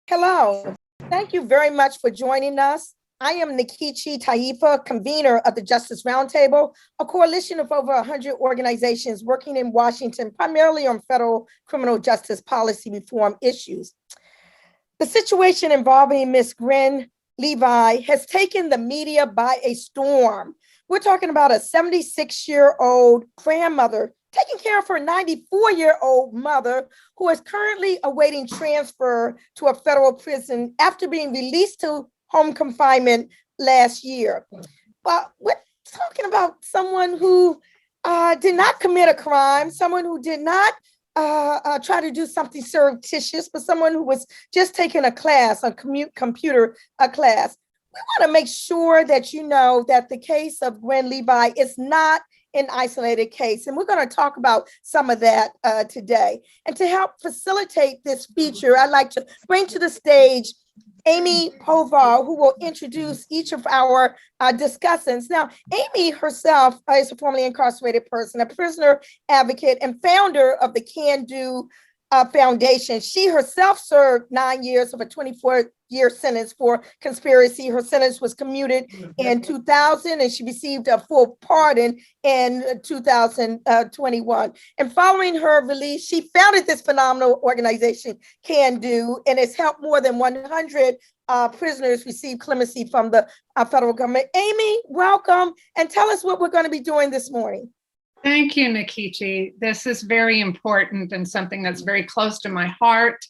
Hello. Thank you very much for joining us. I am Nikichi Taifa, convener of the Justice Roundtable, a coalition of over 100 organizations working in Washington, primarily on federal criminal justice policy reform issues. The situation involving Ms. Gwen Levi has taken the media by a storm. We're talking about a 76-year-old grandmother taking care of her 94-year-old mother, who is currently awaiting transfer to a federal prison after being released to home confinement last year. But we're talking about someone who did not commit a crime, someone who did not try to do something surreptitious, but someone who was just taking a class, a computer class. We want to make sure that you know that the case of Gwen Levi is not an isolated case. And we're going to talk about some of that today. And to help facilitate this feature, I'd like to bring to the stage Amy Povar, who will introduce each of our discussants. Now, Amy herself is a formerly incarcerated person, a prisoner advocate, and founder of the Can Do Foundation. She herself served 9 years of a 24-year sentence for conspiracy. Her sentence was commuted in 2000, and she received a full pardon in 2021. And following her release, she founded this phenomenal organization, Can Do, and it's helped more than 100 prisoners receive clemency from the federal government. Amy, welcome, and tell us what we're going to be doing this morning. Thank you, Nikichi. This is very important and something that's very close to my heart.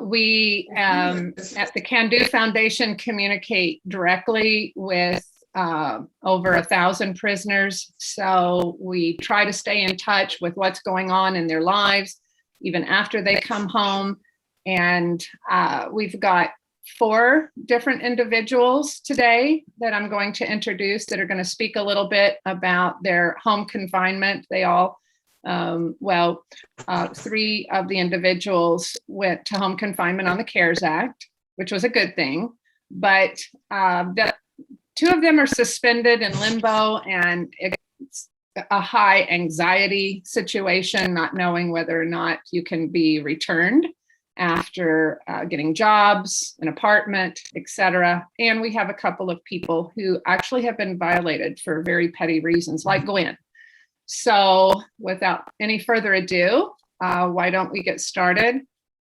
We at the Can Do Foundation communicate directly with over 1,000 prisoners. So we try to stay in touch with what's going on in their lives, even after they come home. And we've got 4 different individuals today that I'm going to introduce that are going to speak a little bit about their home confinement. They all, 3 of the individuals went to home confinement on the CARES Act, which was a good thing. But 2 of them are suspended in limbo, and it's a high anxiety situation, not knowing whether or not you can be returned after getting jobs, an apartment, etc. And we have a couple of people who actually have been violated for very petty reasons, like Gwen. So without any further ado, why don't we get started?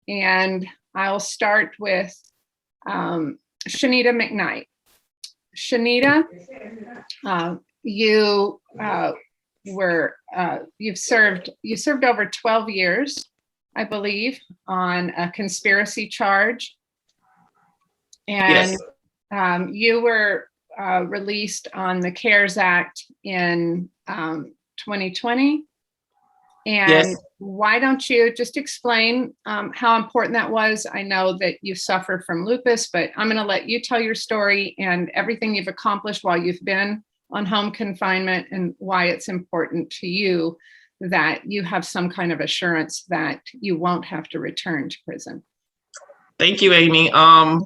And I'll start with Shanita McKnight. Shanita, you served over 12 years, I believe, on a conspiracy charge. And yes. You were released on the CARES Act in 2020. And yes. Why don't you just explain how important that was? I know that you suffer from lupus, but I'm going to let you tell your story and everything you've accomplished while you've been on home confinement and why it's important to you that you have some kind of assurance that you won't have to return to prison. Thank you, Amy. I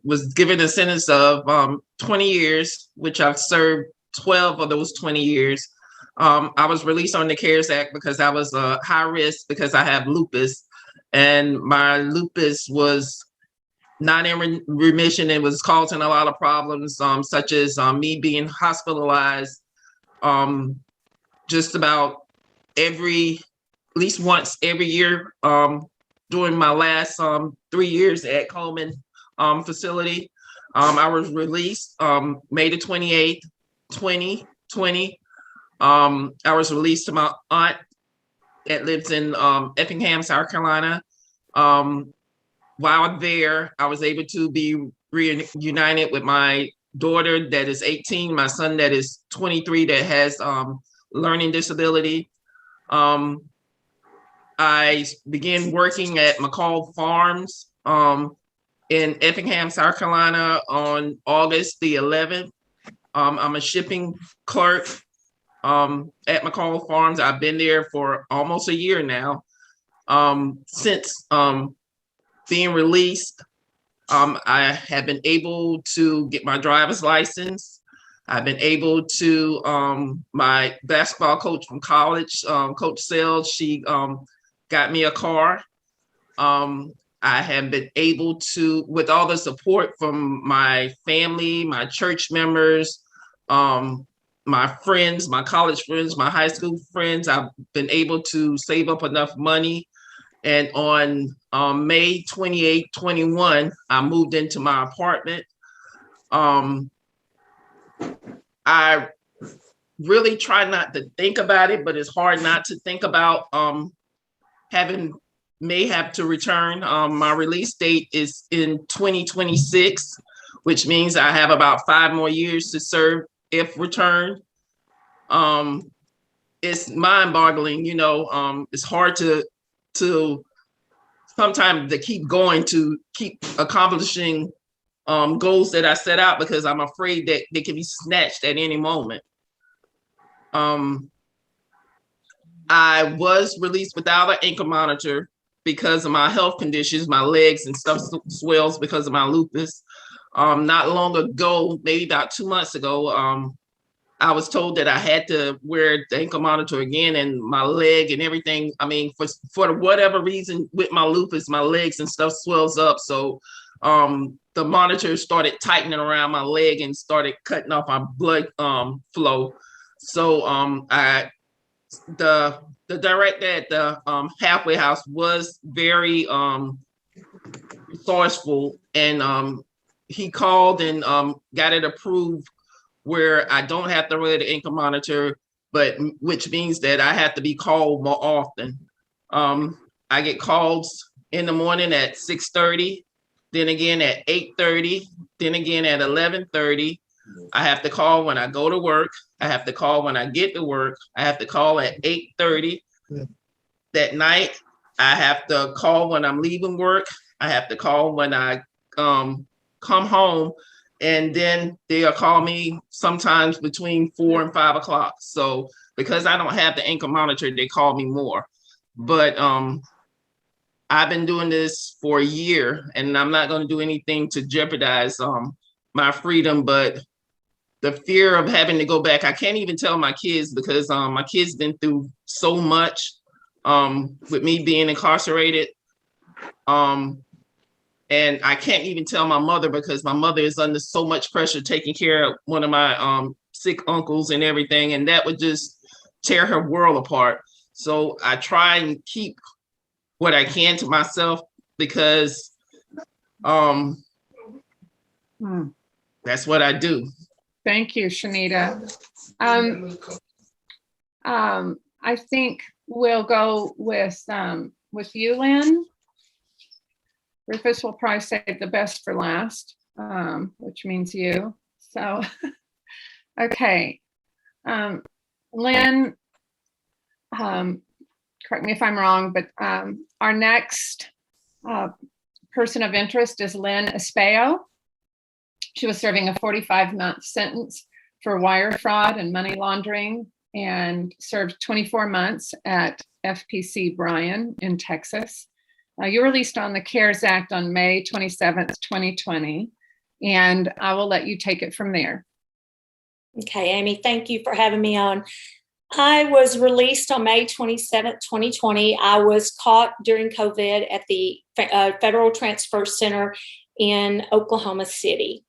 was given a sentence of 20 years, which I've served 12 of those 20 years. I was released on the CARES Act because I was high risk because I have lupus, and my lupus was not in remission. It was causing a lot of problems, such as me being hospitalized just about at least once every year during my last 3 years at Coleman facility. I was released May the 28th, 2020. I was released to my aunt that lives in Effingham, South Carolina. While there, I was able to be reunited with my daughter that is 18, my son that is 23 that has learning disability. I began working at McCall Farms in Effingham, South Carolina on August the 11th. I'm a shipping clerk at McCall Farms. I've been there for almost a year now. Since being released, I have been able to get my driver's license. I've been able to, my basketball coach from college, Coach Sells, she got me a car. I have been able to, with all the support from my family, my church members, my friends, my college friends, my high school friends, I've been able to save up enough money. And on May 28, 21, I moved into my apartment. I really try not to think about it, but it's hard not to think about may have to return. My release date is in 2026, which means I have about 5 more years to serve if returned. It's mind-boggling, it's hard to sometimes to keep going, to keep accomplishing goals that I set out, because I'm afraid that they can be snatched at any moment. I was released without an ankle monitor because of my health conditions. My legs and stuff swells because of my lupus. Not long ago, maybe about 2 months ago, I was told that I had to wear the ankle monitor again, and my leg and everything. I mean, for whatever reason with my lupus, my legs and stuff swells up. So the monitor started tightening around my leg and started cutting off my blood flow. So the director at the halfway house was very resourceful, and he called and got it approved where I don't have to wear the ankle monitor, but which means that I have to be called more often. I get calls in the morning at 6:30, then again at 8:30, then again at 11:30. I have to call when I go to work. I have to call when I get to work. I have to call at 8:30 that night. I have to call when I'm leaving work. I have to call when I come home. And then they'll call me sometimes between 4 and 5 o'clock. So because I don't have the ankle monitor, they call me more. But I've been doing this for a year, and I'm not going to do anything to jeopardize my freedom. But the fear of having to go back, I can't even tell my kids, because my kids been through so much with me being incarcerated. And I can't even tell my mother, because my mother is under so much pressure taking care of one of my sick uncles and everything. And that would just tear her world apart. So I try and keep what I can to myself, because that's what I do. Thank you, Shanita. I think we'll go with you, Lynn. Rufus will probably save the best for last, which means you. So, okay. Lynn, correct me if I'm wrong, but our next person of interest is Lynn Espejo. She was serving a 45-month sentence for wire fraud and money laundering, and served 24 months at FPC Bryan in Texas. You were released on the CARES Act on May 27th, 2020, and I will let you take it from there. Okay, Amy, thank you for having me on. I was released on May 27th, 2020. I was caught during COVID at the Federal Transfer Center in Oklahoma City.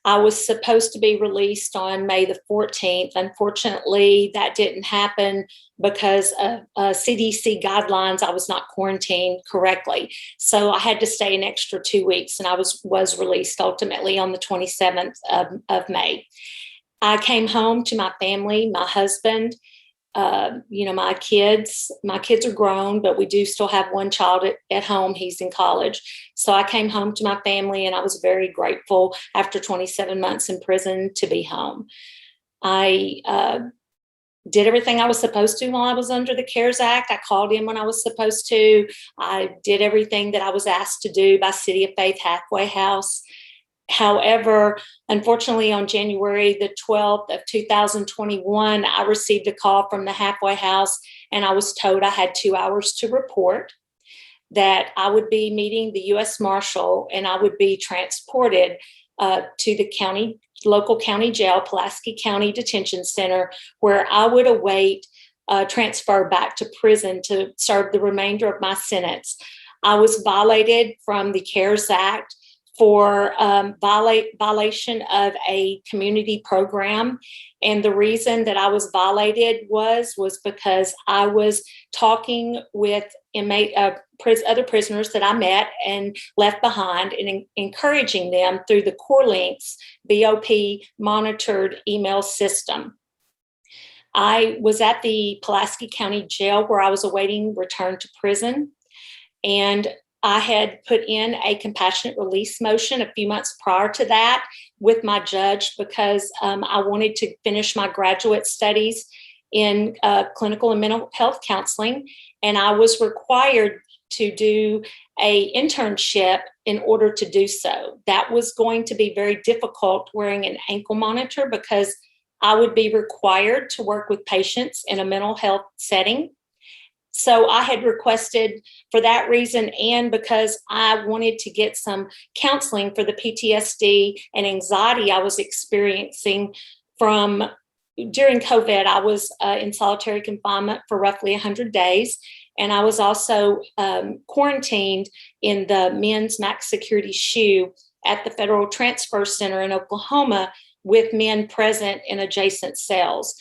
I was supposed to be released on May the 14th. Unfortunately, that didn't happen because of CDC guidelines. I was not quarantined correctly. So I had to stay an extra 2 weeks, and I was released ultimately on the 27th of May. I came home to my family, my husband, my kids. My kids are grown, but we do still have one child at home. He's in college. So I came home to my family, and I was very grateful after 27 months in prison to be home. I did everything I was supposed to while I was under the CARES Act. I called in when I was supposed to. I did everything that I was asked to do by City of Faith Halfway House. However, unfortunately, on January the 12th of 2021, I received a call from the Halfway House, and I was told I had 2 hours to report, that I would be meeting the U.S. Marshal, and I would be transported to the local county jail, Pulaski County Detention Center, where I would await transfer back to prison to serve the remainder of my sentence. I was violated from the CARES Act for violation of a community program. And the reason that I was violated was because I was talking with other prisoners that I met and left behind, and encouraging them through the CoreLinks BOP monitored email system. I was at the Pulaski County Jail where I was awaiting return to prison, and I had put in a compassionate release motion a few months prior to that with my judge because I wanted to finish my graduate studies in clinical and mental health counseling, and I was required to do an internship in order to do so. That was going to be very difficult wearing an ankle monitor because I would be required to work with patients in a mental health setting. So I had requested for that reason, and because I wanted to get some counseling for the PTSD and anxiety I was experiencing from during COVID. I was in solitary confinement for roughly 100 days. And I was also quarantined in the men's max security SHU at the Federal Transfer Center in Oklahoma with men present in adjacent cells.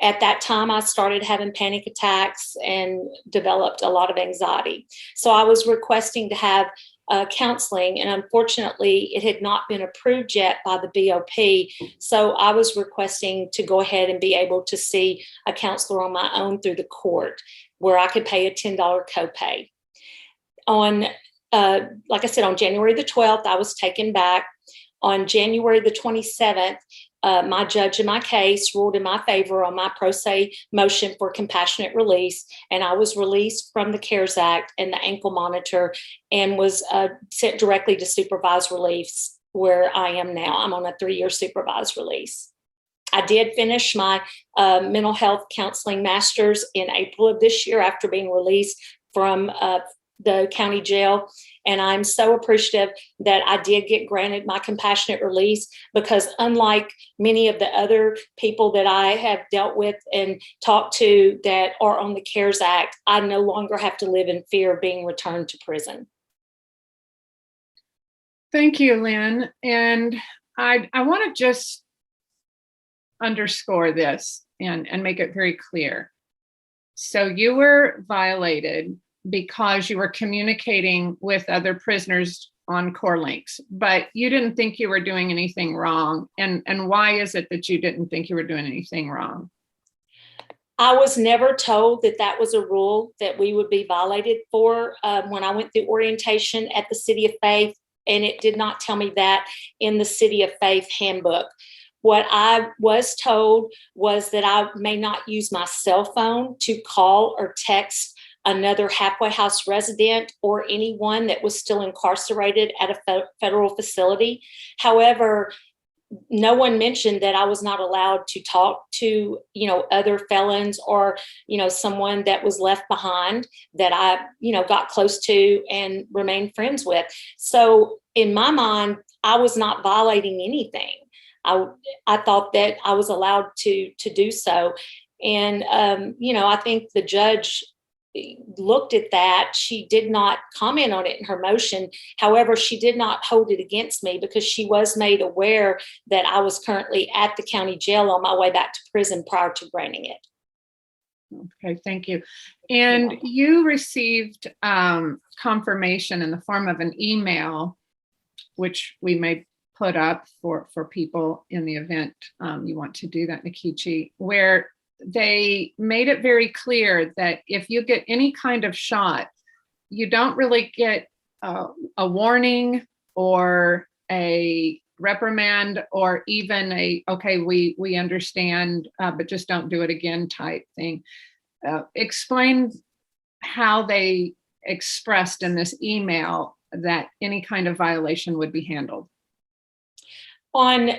At that time, I started having panic attacks and developed a lot of anxiety. So I was requesting to have counseling, and unfortunately, it had not been approved yet by the BOP. So I was requesting to go ahead and be able to see a counselor on my own through the court, where I could pay a $10 copay. Like I said, on January the 12th, I was taken back. On January the 27th, my judge in my case ruled in my favor on my pro se motion for compassionate release, and I was released from the CARES Act and the ankle monitor and was sent directly to supervised release, where I am now. I'm on a 3-year supervised release. I did finish my mental health counseling master's in April of this year after being released from the county jail. And I'm so appreciative that I did get granted my compassionate release, because unlike many of the other people that I have dealt with and talked to that are on the CARES Act, I no longer have to live in fear of being returned to prison. Thank you, Lynn. And I want to just underscore this and make it very clear. So you were violated because you were communicating with other prisoners on CoreLinks, but you didn't think you were doing anything wrong. And why is it that you didn't think you were doing anything wrong? I was never told that that was a rule that we would be violated for when I went through orientation at the City of Faith, and it did not tell me that in the City of Faith handbook. What I was told was that I may not use my cell phone to call or text another halfway house resident or anyone that was still incarcerated at a federal facility. However, no one mentioned that I was not allowed to talk to, other felons or, someone that was left behind that I, got close to and remained friends with. So in my mind, I was not violating anything. I thought that I was allowed to do so. And, I think the judge looked at that. She did not comment on it in her motion. However, she did not hold it against me because she was made aware that I was currently at the county jail on my way back to prison prior to granting it. Okay, thank you. And you received confirmation in the form of an email, which we may put up for people in the event you want to do that, Nikichi, where they made it very clear that if you get any kind of shot, you don't really get a warning or a reprimand or even okay, we understand, but just don't do it again type thing. Explain how they expressed in this email that any kind of violation would be handled. On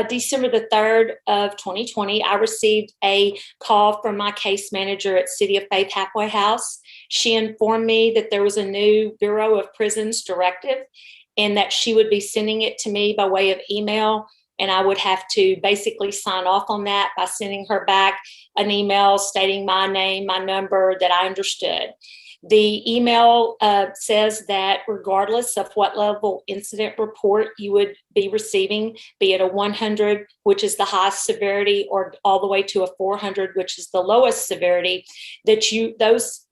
December the 3rd of 2020, I received a call from my case manager at City of Faith Halfway House. She informed me that there was a new Bureau of Prisons directive and that she would be sending it to me by way of email. And I would have to basically sign off on that by sending her back an email stating my name, my number, that I understood. The email says that regardless of what level incident report you would be receiving, be it a 100, which is the highest severity, or all the way to a 400, which is the lowest severity, that those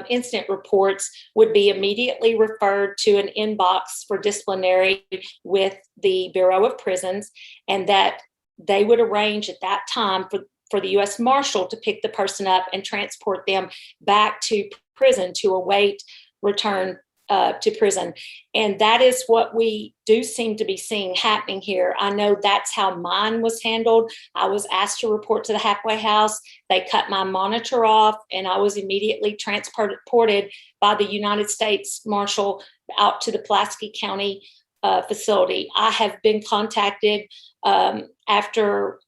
incident reports would be immediately referred to an inbox for disciplinary with the Bureau of Prisons, and that they would arrange at that time for the U.S. Marshal to pick the person up and transport them back to prison to await return to prison. And that is what we do seem to be seeing happening here. I know that's how mine was handled. I was asked to report to the halfway house. They cut my monitor off, and I was immediately transported by the United States Marshal out to the Pulaski County facility. I have been contacted after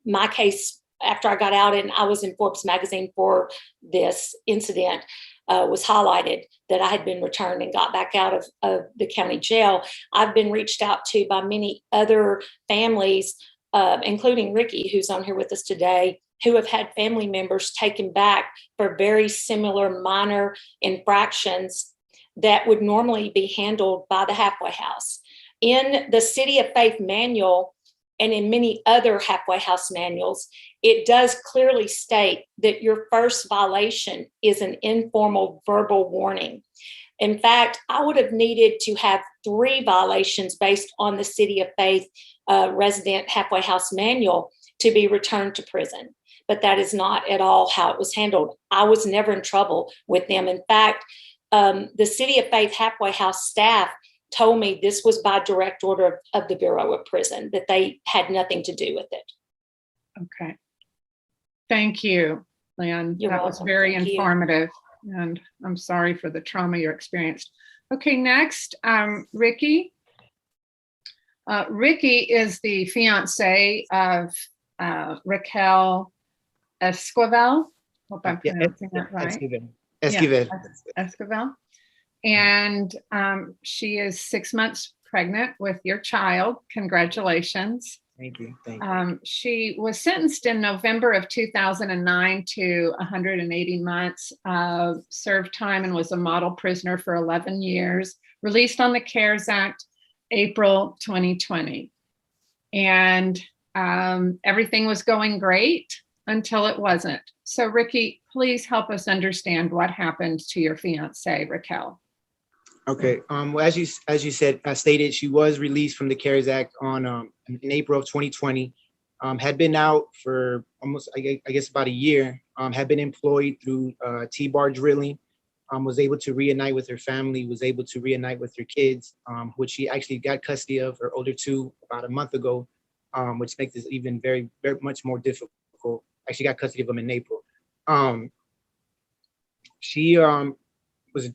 my case, after I got out and I was in Forbes magazine for this incident, was highlighted that I had been returned and got back out of the county jail. I've been reached out to by many other families, including Ricky, who's on here with us today, who have had family members taken back for very similar minor infractions that would normally be handled by the halfway house. In the City of Faith manual and in many other halfway house manuals, it does clearly state that your first violation is an informal verbal warning. In fact, I would have needed to have 3 violations based on the City of Faith resident halfway house manual to be returned to prison. But that is not at all how it was handled. I was never in trouble with them. In fact, the City of Faith halfway house staff told me this was by direct order of the Bureau of Prison, that they had nothing to do with it. Okay. Thank you, Lynn. You're that was welcome. very Thank you. informative, and I'm sorry for the trauma you experienced. Okay, next, Ricky. Ricky is the fiance of Raquel Esquivel. Hope I'm pronouncing that right. Esquivel. Yeah, Esquivel. And she is 6 months pregnant with your child. Congratulations. Thank you. Thank you. She was sentenced in November of 2009 to 180 months of served time and was a model prisoner for 11 years, released on the CARES Act, April 2020. And everything was going great until it wasn't. So Ricky, please help us understand what happened to your fiance, Raquel. Okay. Well, as you said, stated, she was released from the CARES Act on in April of 2020. Had been out for almost, I guess, about a year. Had been employed through T-bar drilling. Was able to reunite with her family. Was able to reunite with her kids, which she actually got custody of her older 2 about a month ago, which makes this even very, very much more difficult. Actually got custody of them in April. She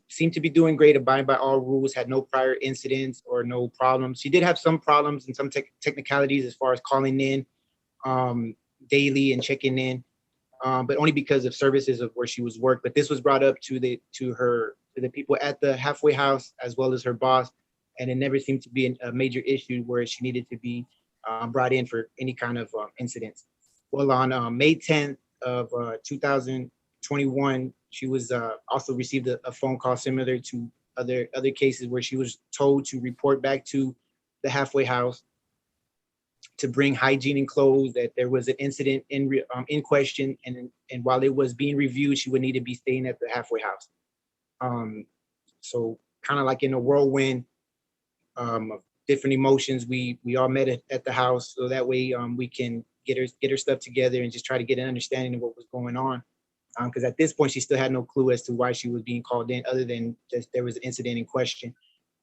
seemed to be doing great, abiding by all rules, had no prior incidents or no problems. She did have some problems and some technicalities as far as calling in daily and checking in, but only because of services of where she was worked. But this was brought up to the people at the halfway house as well as her boss, and it never seemed to be a major issue where she needed to be brought in for any kind of incidents. Well, on May 10th of 2021, she was also received a phone call similar to other cases where she was told to report back to the halfway house to bring hygiene and clothes, that there was an incident in question, and while it was being reviewed, she would need to be staying at the halfway house. So kind of like in a whirlwind of different emotions, we all met at the house, so that way we can get her stuff together and just try to get an understanding of what was going on. Because at this point, she still had no clue as to why she was being called in, other than just there was an incident in question.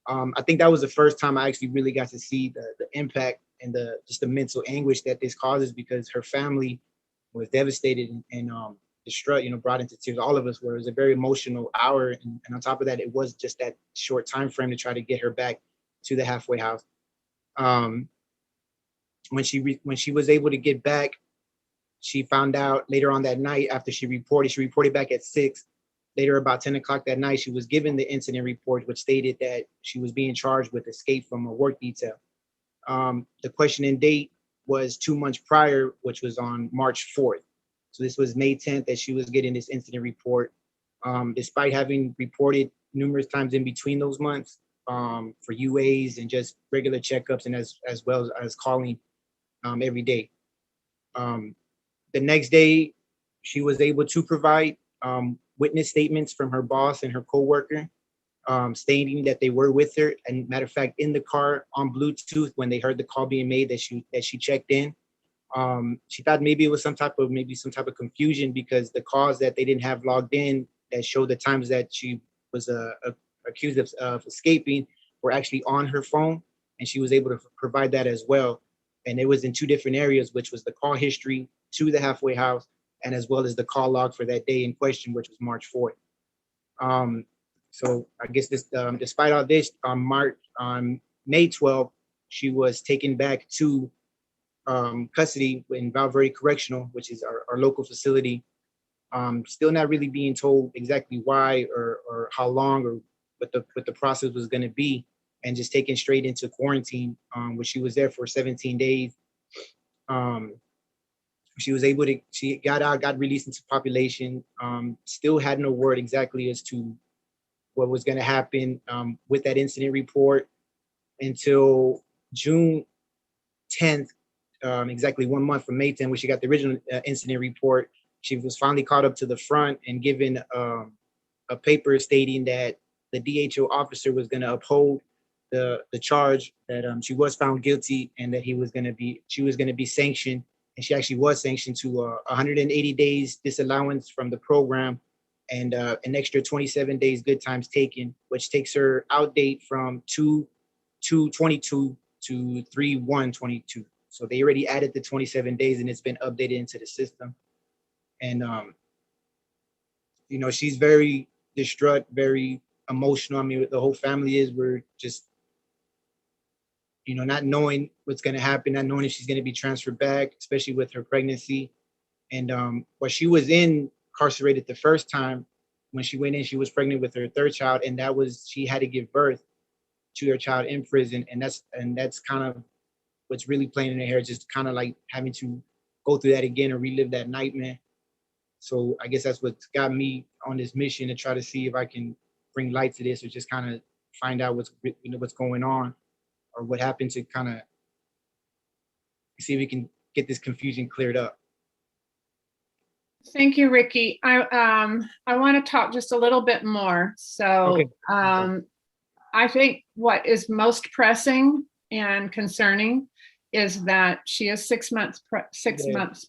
I think that was the first time I actually really got to see the impact and just the mental anguish that this causes, because her family was devastated and distraught, brought into tears. All of us were. It was a very emotional hour, and on top of that, it was just that short time frame to try to get her back to the halfway house. When she was able to get back, she found out later on that night after she reported back at 6. Later, about 10 o'clock that night, she was given the incident report, which stated that she was being charged with escape from a work detail. The questioning date was 2 months prior, which was on March 4th. So this was May 10th that she was getting this incident report. despite having reported numerous times in between those months for UAs and just regular checkups, and as well as calling every day. The next day, she was able to provide witness statements from her boss and her coworker, stating that they were with her. And matter of fact, in the car on Bluetooth, when they heard the call being made, that she checked in. She thought maybe it was some type of confusion, because the calls that they didn't have logged in that showed the times that she was accused of escaping were actually on her phone, and she was able to provide that as well. And it was in two different areas, which was the call history to the halfway house, and as well as the call log for that day in question, which was March 4th. So I guess this, despite all this, on May 12th, she was taken back to custody in Val Verde Correctional, which is our local facility. Still not really being told exactly why or how long or what the process was going to be, and just taken straight into quarantine, where she was there for 17 days. She got out, got released into population. Still had no word exactly as to what was going to happen with that incident report until June 10th, exactly 1 month from May 10th, when she got the original incident report. She was finally called up to the front and given a paper stating that the DHO officer was going to uphold the charge, that she was found guilty, and that she was going to be sanctioned. And she actually was sanctioned to 180 days disallowance from the program, and an extra 27 days good times taken, which takes her out date from 2/22 to 3/1/22. So they already added the 27 days, and it's been updated into the system. And she's very distraught, very emotional. I mean, the whole family is. We're just, not knowing what's going to happen, not knowing if she's going to be transferred back, especially with her pregnancy. And she was incarcerated the first time. When she went in, she was pregnant with her third child, and she had to give birth to her child in prison. And that's kind of what's really playing in her hair, just kind of like having to go through that again and relive that nightmare. So I guess that's what's got me on this mission, to try to see if I can bring light to this, or just kind of find out what's going on, or what happened, to kind of see if we can get this confusion cleared up. Thank you, Ricky. I want to talk just a little bit more. So Okay. I think what is most pressing and concerning is that she is 6 months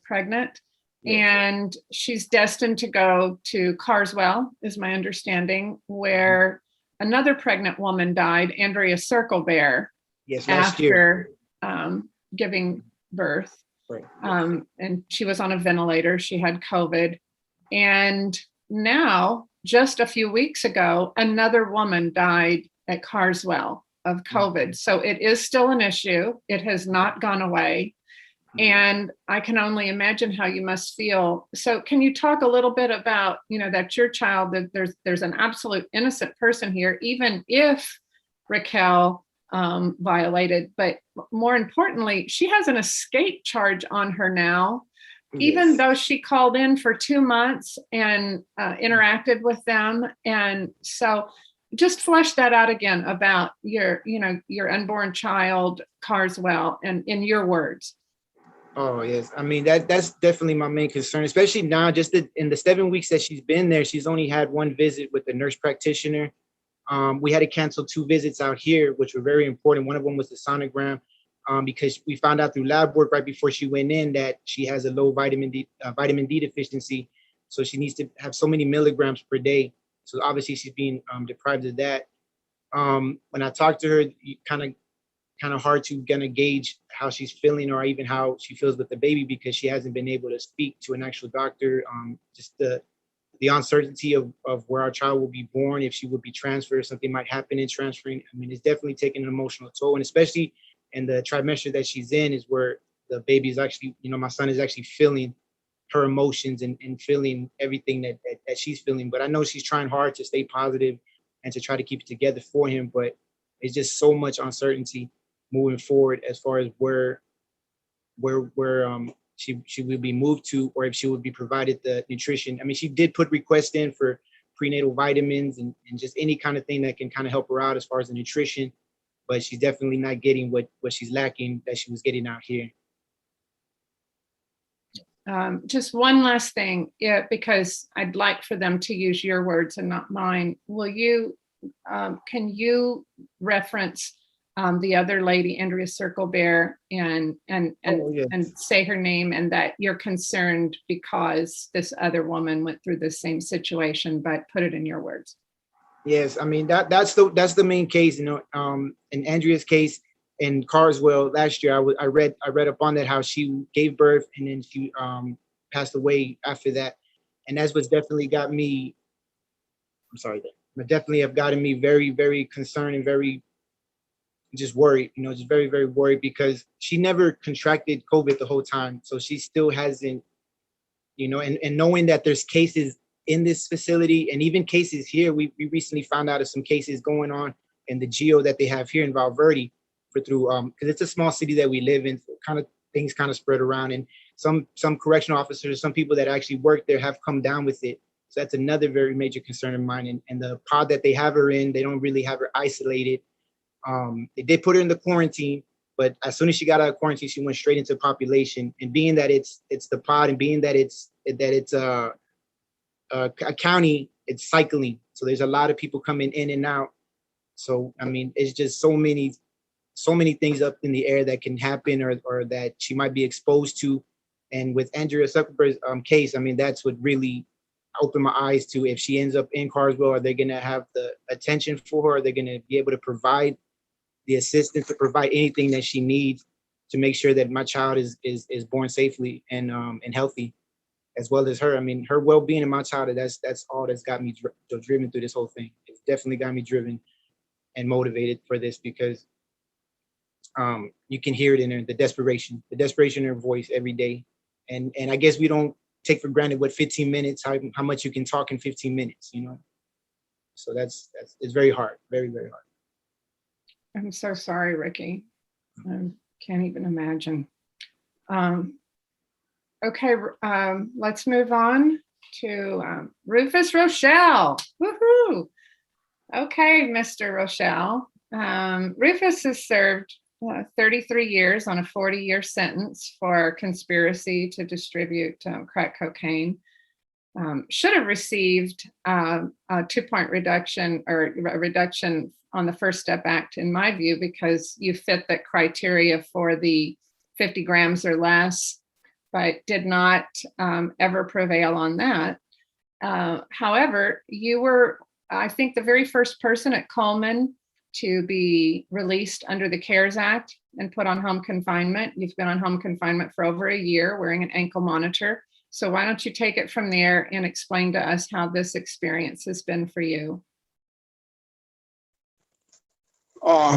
pregnant, and she's destined to go to Carswell, is my understanding, where another pregnant woman died, Andrea Circlebear, after giving birth. Right. And she was on a ventilator. She had COVID. And now, just a few weeks ago, another woman died at Carswell of COVID. So it is still an issue. It has not gone away. And I can only imagine how you must feel. So can you talk a little bit about, that your child, that there's an absolute innocent person here, even if Raquel violated, but more importantly, she has an escape charge on her now, even though she called in for 2 months and interacted with them. And so just flesh that out again about your unborn child, Carswell, and in your words. Oh, yes. I mean, that's definitely my main concern, especially now, just in the 7 weeks that she's been there, she's only had one visit with the nurse practitioner. We had to cancel 2 visits out here, which were very important. One of them was the sonogram, because we found out through lab work right before she went in that she has a low vitamin D deficiency. So she needs to have so many milligrams per day. So obviously she's being deprived of that. When I talked to her, kind of hard to gauge how she's feeling, or even how she feels with the baby, because she hasn't been able to speak to an actual doctor. Just the uncertainty of where our child will be born, if she would be transferred, something might happen in transferring. I mean, it's definitely taking an emotional toll, and especially in the trimester that she's in, is where the baby is actually, my son is actually feeling her emotions and feeling everything that she's feeling. But I know she's trying hard to stay positive and to try to keep it together for him. But it's just so much uncertainty moving forward as far as where she will be moved to, or if she would be provided the nutrition. I mean, she did put requests in for prenatal vitamins and just any kind of thing that can kind of help her out as far as the nutrition. But she's definitely not getting what she's lacking that she was getting out here. Just one last thing, because I'd like for them to use your words and not mine. Can you reference the other lady, Andrea Circlebear, and say her name, and that you're concerned because this other woman went through the same situation, but put it in your words. Yes, I mean that's the main case, you know. In Andrea's case in Carswell last year, I read up on that, how she gave birth and then she passed away after that, and that's what's definitely got me. I'm sorry, that definitely have gotten me very, very concerned and very just worried. You know, just very, very worried because she never contracted COVID the whole time, so she still hasn't. You know, and knowing that there's cases in this facility and even cases here, we recently found out of some cases going on in the geo that they have here in Valverde through because it's a small city that we live in, so kind of things kind of spread around, and some correctional officers, some people that actually work there have come down with it. So that's another very major concern of mine. And the pod that they have her in, they don't really have her isolated. They did put her in the quarantine, but as soon as she got out of quarantine, she went straight into population. And being that it's the pod, and being that it's a county, it's cycling. So there's a lot of people coming in and out. So I mean, it's just so many things up in the air that can happen or that she might be exposed to. And with Andrea Zuckerberg's case, I mean, that's what really opened my eyes to, if she ends up in Carswell, are they going to have the attention for her? Are they going to be able to provide the assistance, to provide anything that she needs to make sure that my child is born safely and healthy, as well as her? I mean, her well-being and my child, that's all that's got me driven through this whole thing. It's definitely got me driven and motivated for this, because you can hear it in her, the desperation in her voice every day. And I guess we don't take for granted what 15 minutes, how much you can talk in 15 minutes, you know? So it's very hard, very, very hard. I'm so sorry, Ricky. I can't even imagine. Okay, let's move on to Rufus Rochelle. Woohoo! Okay, Mr. Rochelle. Rufus has served 33 years on a 40-year sentence for conspiracy to distribute crack cocaine. Should have received a 2-point reduction, or a reduction on the First Step Act, in my view, because you fit the criteria for the 50 grams or less, but did not ever prevail on that. However, you were, I think, the very first person at Coleman to be released under the CARES Act and put on home confinement. You've been on home confinement for over a year wearing an ankle monitor. So why don't you take it from there and explain to us how this experience has been for you?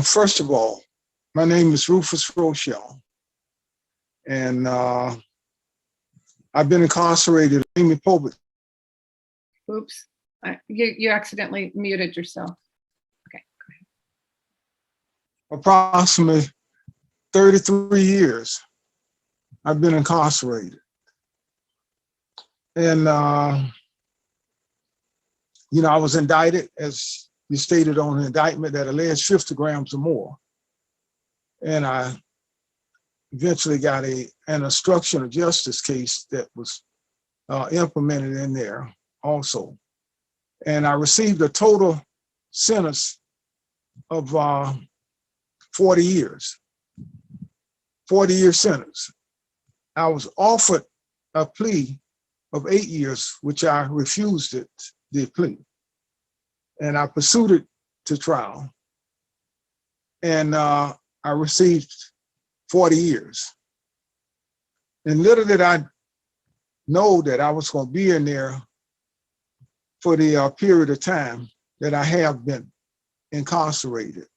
First of all, my name is Rufus Rochelle, and I've been incarcerated. Amy Pobit. Oops, you accidentally muted yourself. Okay, go ahead. Approximately 33 years I've been incarcerated. And, you know, I was indicted, as you stated on the indictment, that alleged 50 grams or more. And I eventually got an obstruction of justice case that was implemented in there also. And I received a total sentence of 40 years, 40-year sentence. I was offered a plea of 8 years, which I refused the plea. And I pursued it to trial. And I received 40 years. And little did I know that I was going to be in there for the period of time that I have been incarcerated.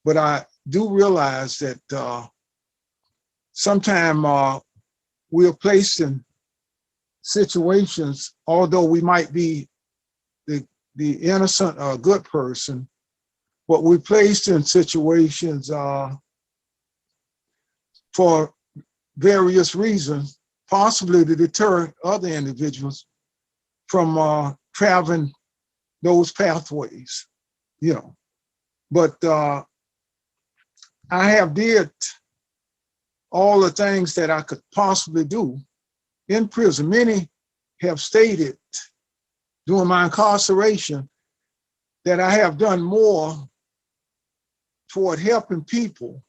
But I do realize that sometimes we are placed in situations, although we might be the innocent or good person, but we're placed in situations for various reasons, possibly to deter other individuals from traveling those pathways, you know. But I have did all the things that I could possibly do in prison. Many have stated during my incarceration that I have done more toward helping people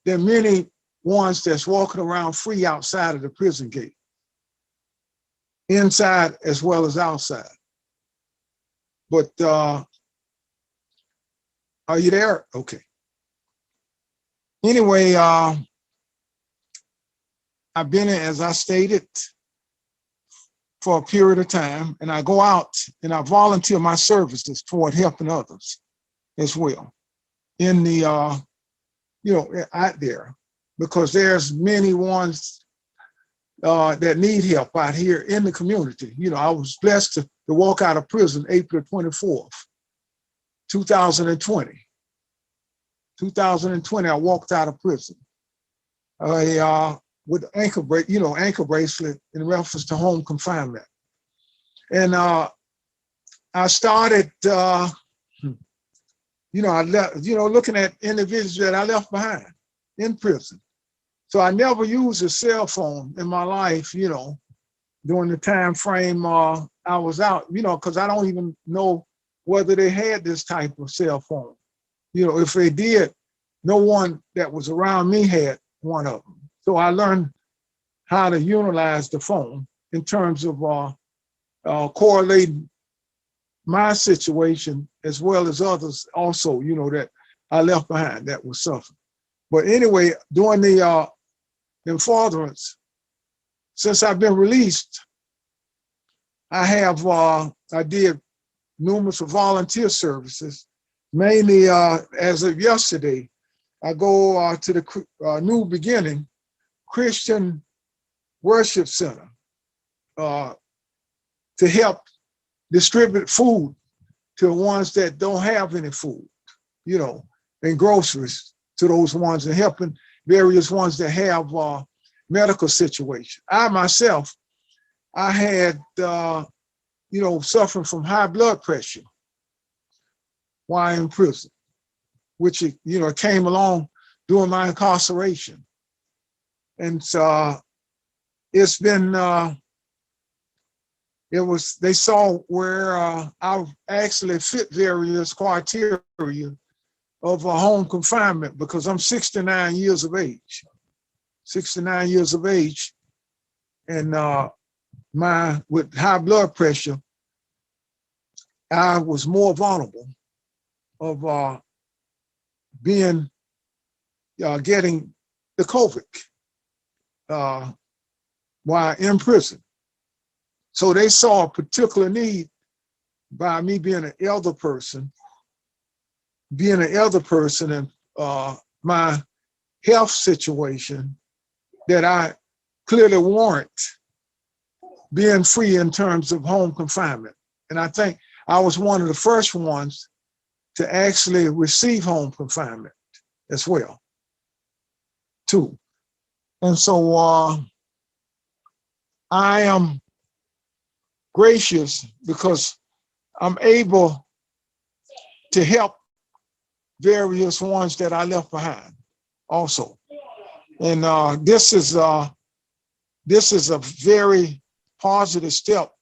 than many ones that's walking around free outside of the prison gate, inside as well as outside. But are you there? Okay. Anyway, I've been in, as I stated, for a period of time, and I go out and I volunteer my services toward helping others as well in the, out there, because there's many ones that need help out here in the community. You know, I was blessed to walk out of prison April 24th, 2020. 2020, I walked out of prison with ankle bracelet in reference to home confinement. And I started, I left, looking at individuals that I left behind in prison. So I never used a cell phone in my life, during the time frame I was out, because I don't even know whether they had this type of cell phone. If they did, no one that was around me had one of them. So I learned how to utilize the phone in terms of correlating my situation as well as others also, that I left behind that was suffering. But anyway, during the furtherance, since I've been released, I did numerous volunteer services. Mainly, as of yesterday, I go to the New Beginning Christian Worship Center to help distribute food to the ones that don't have any food, and groceries to those ones, and helping various ones that have medical situations. I myself, I had, suffering from high blood pressure while in prison, which, came along during my incarceration. And so it's been, they saw where I actually fit various criteria of home confinement, because I'm 69 years of age. 69 years of age, and with high blood pressure, I was more vulnerable of getting the COVID while in prison. So they saw a particular need by me being an elder person and my health situation, that I clearly warrant being free in terms of home confinement. And I think I was one of the first ones to actually receive home confinement as well, too. And so I am gracious because I'm able to help various ones that I left behind also. And this is a very positive step.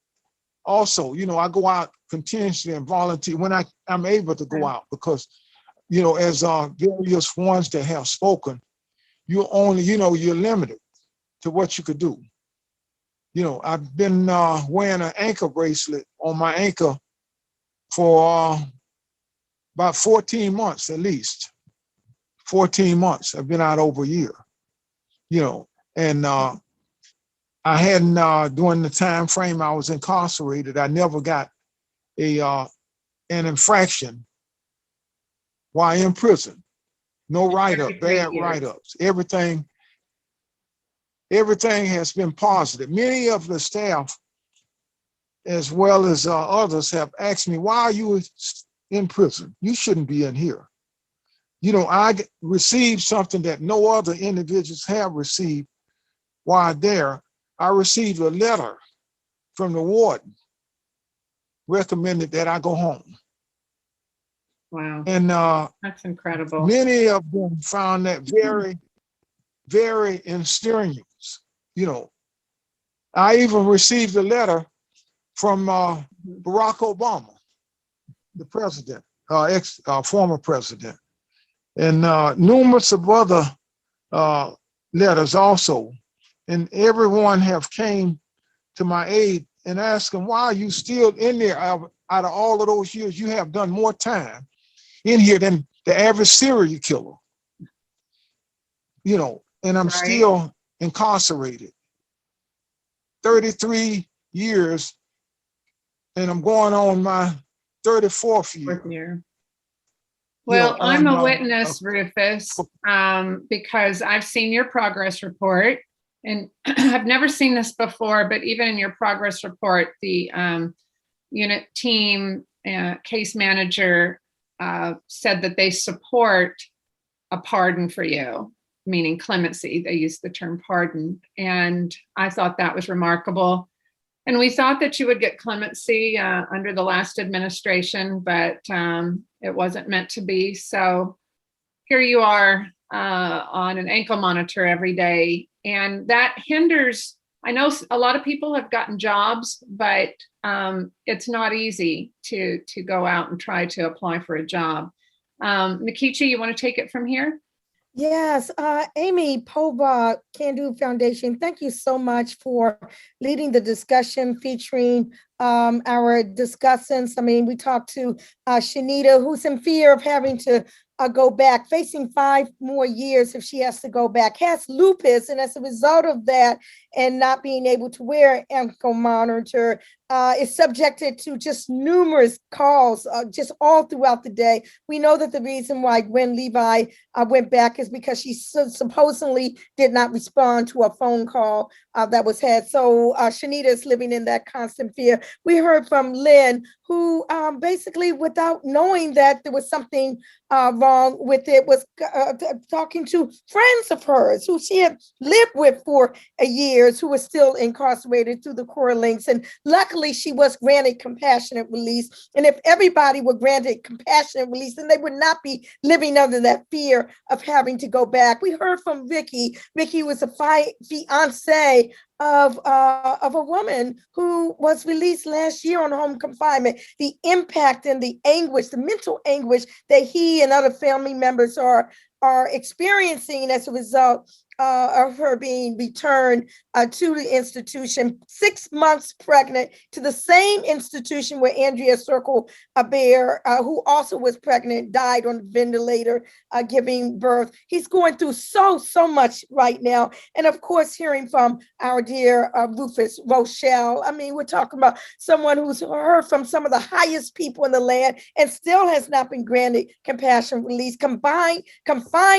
Also, I go out continuously and volunteer when I'm able to go out, because, as various ones that have spoken, you only, you're limited to what you could do. I've been wearing an ankle bracelet on my ankle for about 14 months at least. 14 months. I've been out over a year. And I hadn't, during the time frame I was incarcerated, I never got an infraction while in prison. No write-up, bad write-ups. Everything has been positive. Many of the staff, as well as others, have asked me, why are you in prison? You shouldn't be in here. I received something that no other individuals have received while there. I received a letter from the warden recommended that I go home. Wow, And that's incredible. many of them found that very, very strenuous. You know, I even received a letter from Barack Obama, the president, former president, and numerous of other letters also. And everyone have came to my aid and asking, why are you still in there? Out of all of those years, you have done more time in here than the average serial killer. You know, and I'm Right. still incarcerated. 33 years, and I'm going on my 34th year. Fourth year. You know, Well, I'm a on, witness, Rufus, because I've seen your progress report, and I've never seen this before, but even in your progress report, the unit team case manager said that they support a pardon for you, meaning clemency. They used the term pardon. And I thought that was remarkable. And we thought that you would get clemency under the last administration, but it wasn't meant to be. So here you are on an ankle monitor every day. And that hinders, I know a lot of people have gotten jobs, but it's not easy to go out and try to apply for a job. Nikichi, you want to take it from here? Yes, Amy Pova, Can Do Foundation, thank you so much for leading the discussion featuring our discussants. I mean, we talked to Shanita, who's in fear of having to go back, facing 5 more years if she has to go back, has lupus, and as a result of that, and not being able to wear an ankle monitor, is subjected to just numerous calls just all throughout the day. We know that the reason why Gwen Levi went back is because she supposedly did not respond to a phone call that was had. So Shanita is living in that constant fear. We heard from Lynn, who basically, without knowing that there was something wrong with it, was talking to friends of hers who she had lived with for years, who were still incarcerated through the core links. And luckily, she was granted compassionate release. And if everybody were granted compassionate release, then they would not be living under that fear of having to go back. We heard from Vicky. Vicky was a fiance of a woman who was released last year on home confinement. The impact and the anguish, the mental anguish that he and other family members are experiencing as a result of her being returned to the institution, 6 months pregnant, to the same institution where Andrea Circle Bear, who also was pregnant, died on the ventilator giving birth. He's going through so much right now. And of course, hearing from our dear Rufus Rochelle. I mean, we're talking about someone who's heard from some of the highest people in the land and still has not been granted compassion release, confined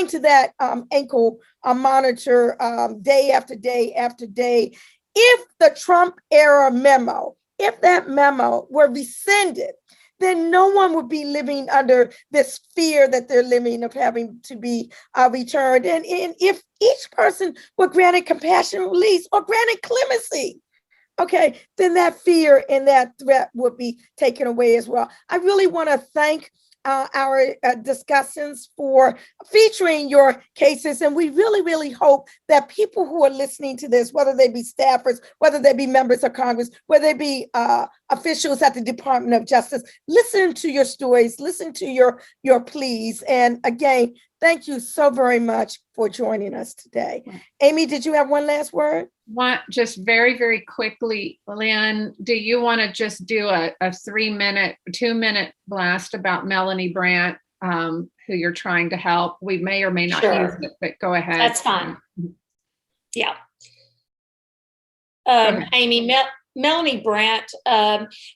to that ankle monitor day after day after day. If the Trump era memo, if that memo were rescinded, then no one would be living under this fear that they're living of having to be returned. And if each person were granted compassionate release or granted clemency, okay, then that fear and that threat would be taken away as well. I really want to thank our discussants for featuring your cases. And we really hope that people who are listening to this, whether they be staffers, whether they be members of Congress, whether they be officials at the Department of Justice, listen to your stories, listen to your pleas. And again, thank you so very much for joining us today. Amy, did you have one last word? Just very quickly, Lynn, do you want to just do a 2-minute blast about Melanie Brandt, who you're trying to help? We may or may not use it, but go ahead. That's fine. Yeah. Amy, Melanie Brandt,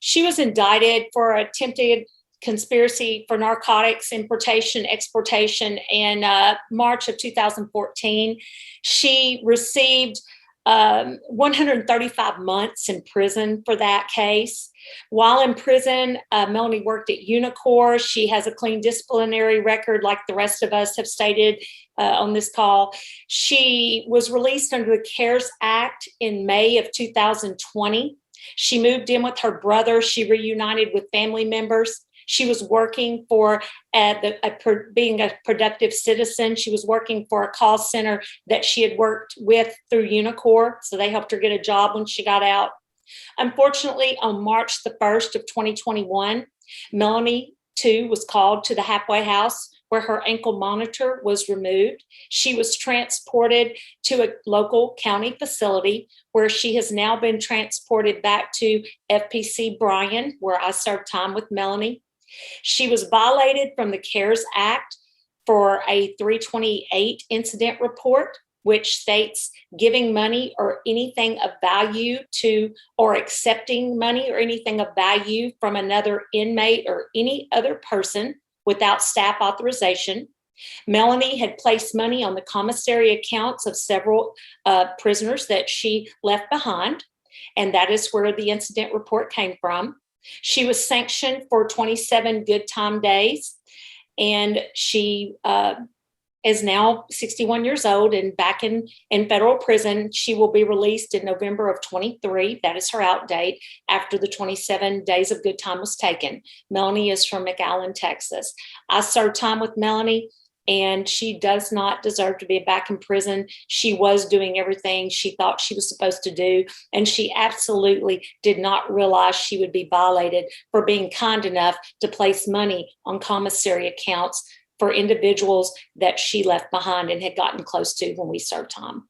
she was indicted for attempted conspiracy for narcotics importation, exportation in March of 2014. She received 135 months in prison for that case. While in prison, Melanie worked at Unicor. She has a clean disciplinary record, like the rest of us have stated on this call. She was released under the CARES Act in May of 2020. She moved in with her brother. She reunited with family members. She was working for being a productive citizen. She was working for a call center that she had worked with through Unicor. So they helped her get a job when she got out. Unfortunately, on March the 1st of 2021, Melanie too was called to the halfway house where her ankle monitor was removed. She was transported to a local county facility where she has now been transported back to FPC Bryan, where I served time with Melanie. She was violated from the CARES Act for a 328 incident report, which states giving money or anything of value to, or accepting money or anything of value from another inmate or any other person without staff authorization. Melanie had placed money on the commissary accounts of several prisoners that she left behind, and that is where the incident report came from. She was sanctioned for 27 good time days, and she is now 61 years old and back in federal prison. She will be released in November of 23. That is her out date after the 27 days of good time was taken. Melanie is from McAllen, Texas. I served time with Melanie, and she does not deserve to be back in prison. She was doing everything she thought she was supposed to do, and she absolutely did not realize she would be violated for being kind enough to place money on commissary accounts for individuals that she left behind and had gotten close to when we served time.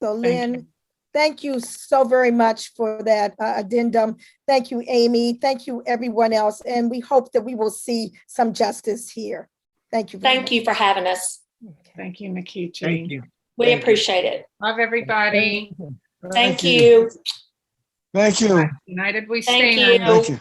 So Lynn, thank you so very much for that addendum. Thank you, Amy. Thank you, everyone else. And we hope that we will see some justice here. Thank you. Thank you for having us. Thank you, Nikichi. Thank you. We appreciate it. Love everybody. Thank you. Thank you. United we Thank stand. you. Thank you.